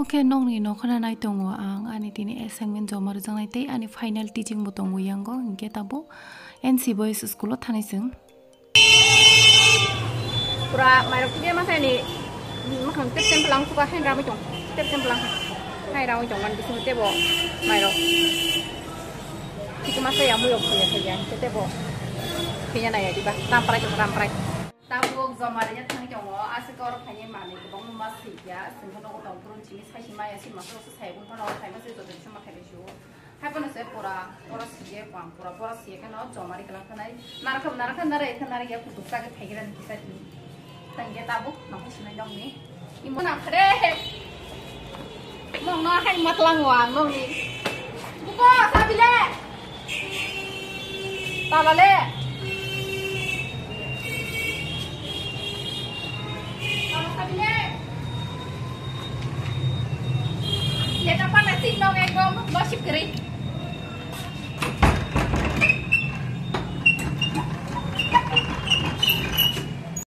Oke nong ni no khana nai tongo ang ani tini assignment joma rujang nai tei ani final teaching bo tongo yango hingke tabo NC Boys School o thanai sing pura mai rok dia masai ni makhang tep tem pelang suka hai ramai jong tep tem pelang hai ramai jong man bisu tebo mai rok kita masai yang muyok punya saja tebo punya naya di bah ramprai tabuk zomarnya thang jong o asik or phanye mane bong mas ya singkono ko tong turun chimi sai sima ya sima so sai bun kono sai mas to sima khai shu hai pon se pura sie kwang pura sie kana zomari kala kana narakhan nare ya kutuk sa ke thaigiran kisa di tangge tabuk nong sima jong ni imona khre nong no hai matlang wang nong ni buko sabile tabale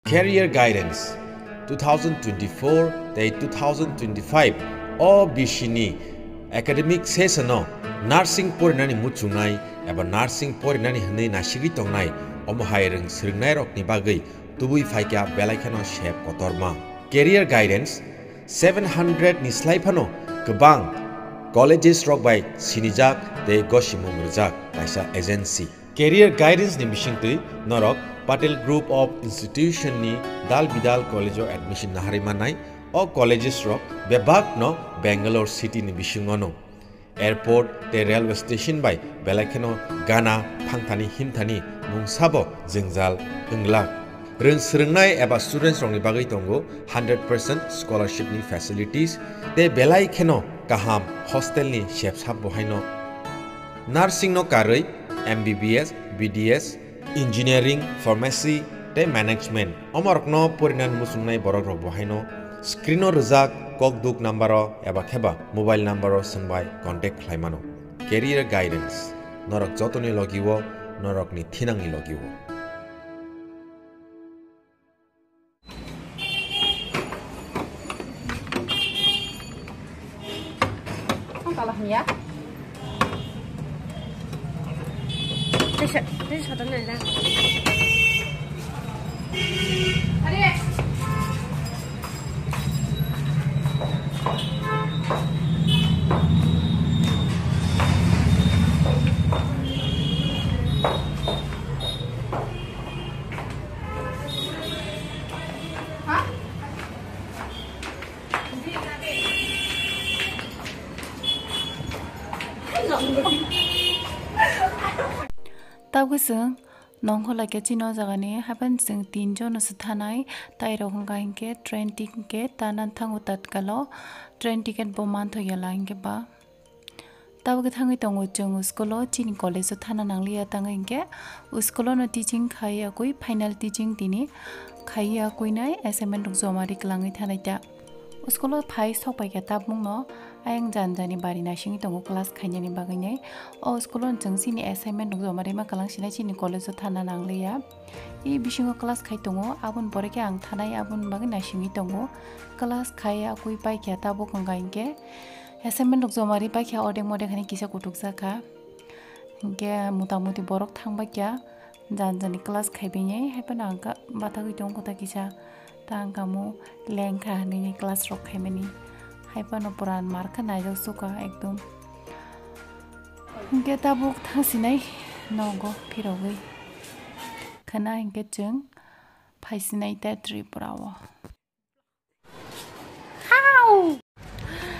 Career Guidance 2024-2025 o bishini academic session nursing porinani muchungnai eba nursing porinani hne nasigi tongnai omohaireng sringnai rokni bagai tubui faikya belaikano shep kotorma Career Guidance 700 ni slaifano kebang colleges rock by sinijak de goshimum rujak kaisa agency Career Guidance ni misingtui norok Patel Group of Institution ni Dal Bidal College of Admission naharimanai o colleges rock bebak no Bangalore City ni bisungono airport te railway station by belaikano Ghana phangthani himthani mungsabo jingjal unglak Reng srengnai eba students rongni bagai tongo 100% scholarship ni facilities te belai kheno kaham hostel ni shepsap bohaino nursing no karoi MBBS BDS engineering pharmacy te management omorkno porinan musungnai borok rok bohaino screen o rijak kokduk number o eba kheba mobile number o sungbai contact khlaimano Career Guidance norok jotoni logiwo norok ni thinangni logiwo ya. Đây sao tấn này ra. Đi. Hả? Tabu sung nong ho like chino jagani haban sung tin jon sthanai tai ro hongga hingke train ticket tanan thangu tatkalo train ticket boman thoyala hingke ba tabu ke thangi tongo chung school chini college thana nanglia tanga hingke school no teaching khaya koi final teaching tini khaya koi nai assignment rok jomari klangai thanai ta school phai sopai ka tabmung no ayang janjani bari na singi tongo class khainani bagai nai o school on sini assignment rok jomari ma kalang sinai chini college thana nanglia e bisingo class khai tongo abun pore ke ang thanai abun bagai na singi tongo class khaya koi pai kya tabo konga hingke assignment rok jomari pai kya odek modek hani kisa kutuk jaka hingke mutamuti borok thangba kya janjani class khaibenai haipana angka bathagui tongo ta kisa tang kamu lengkha ni class rok khaimani haipano puran marka naijak suka ekdom hingke tabuk thasinai nogo phirogui khana hingke chung phaisinai ta tripurawo How?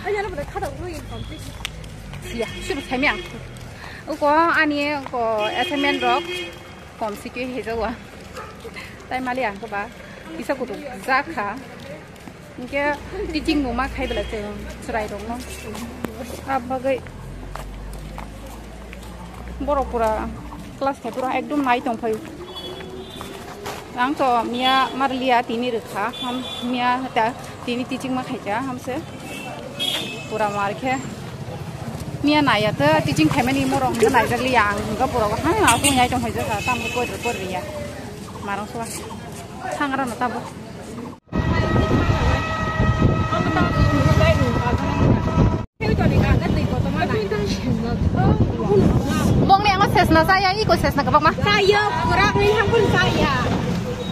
Ayo na pada kada ruin komplit. Sia, sudah kamiang. Uko ani ko assignment rock kom sikui hejawa. Tai malia ko ba. Bisa kudu zakha. Hingke teaching mo ma khai bela chung chrai rong no. Abagai borok pura class khai pura ekdom nai tong phai. Ang to mia marlia tini rekha ham mia ta tini teaching ma khai ja hamse pura marke mia naya ta teaching khaimani morong na nai jagli yang ga pura ha na ko nyai tong phai ja tam ko ko riya marang so 상하라 나타보. Bông này nó sét nó sai ya, iko sét nó cái bông mà. Sai ya, kurang ni ham pun sai ya.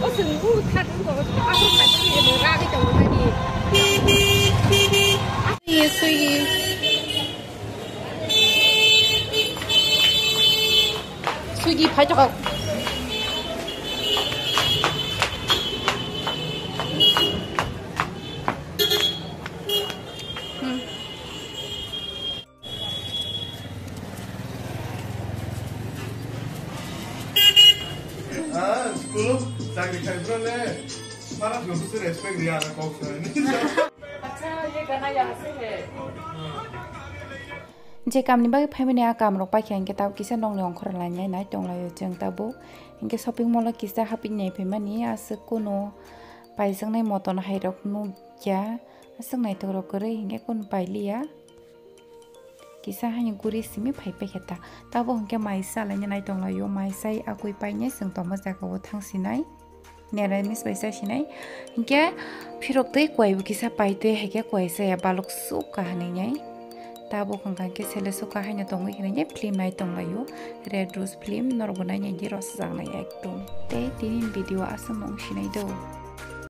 Có sừng u thật của ác không phải cái gì ra cái chỗ này đi. Sugi phải cho cậu. School sacrifice ले सारा लोगों से respect दिया ना कॉक्स ने अच्छा ये गाना यहाँ से है जे कामनि बागै फाइमाने काम रक पाखि आंके ताव किसा नंग लेong खरा लाइनाय नाय टंलायो जों ताबो इनके शॉपिंग मॉल किसा हापिनाय फैमानि आस कोनो पाइजोंनाय मतन हाइरक नु क्या असंनाय तोरक गरै इनके कोन पाइलिया किसा हानि गुरि सिमि फाइपे खेता ताबो हंके माइसा लाइनाय नाय टंलायो माइसाय आकुइ पाइनाय जों तमा जागाव थांसिनाय नेराय मिस बायसा सिनाय इनके फिरक दै कयबो किसा पाइते हेके कयसे बालक सुका हानिनाय ताबो खंखांके सेलेसुका हाइना तंगै हिनाय फिल्म नाय तंलायो रेड रोज फिल्म नरगनाय नि रस जानाय एकदम ते तिनि भिडिअ आसम सिनाय दो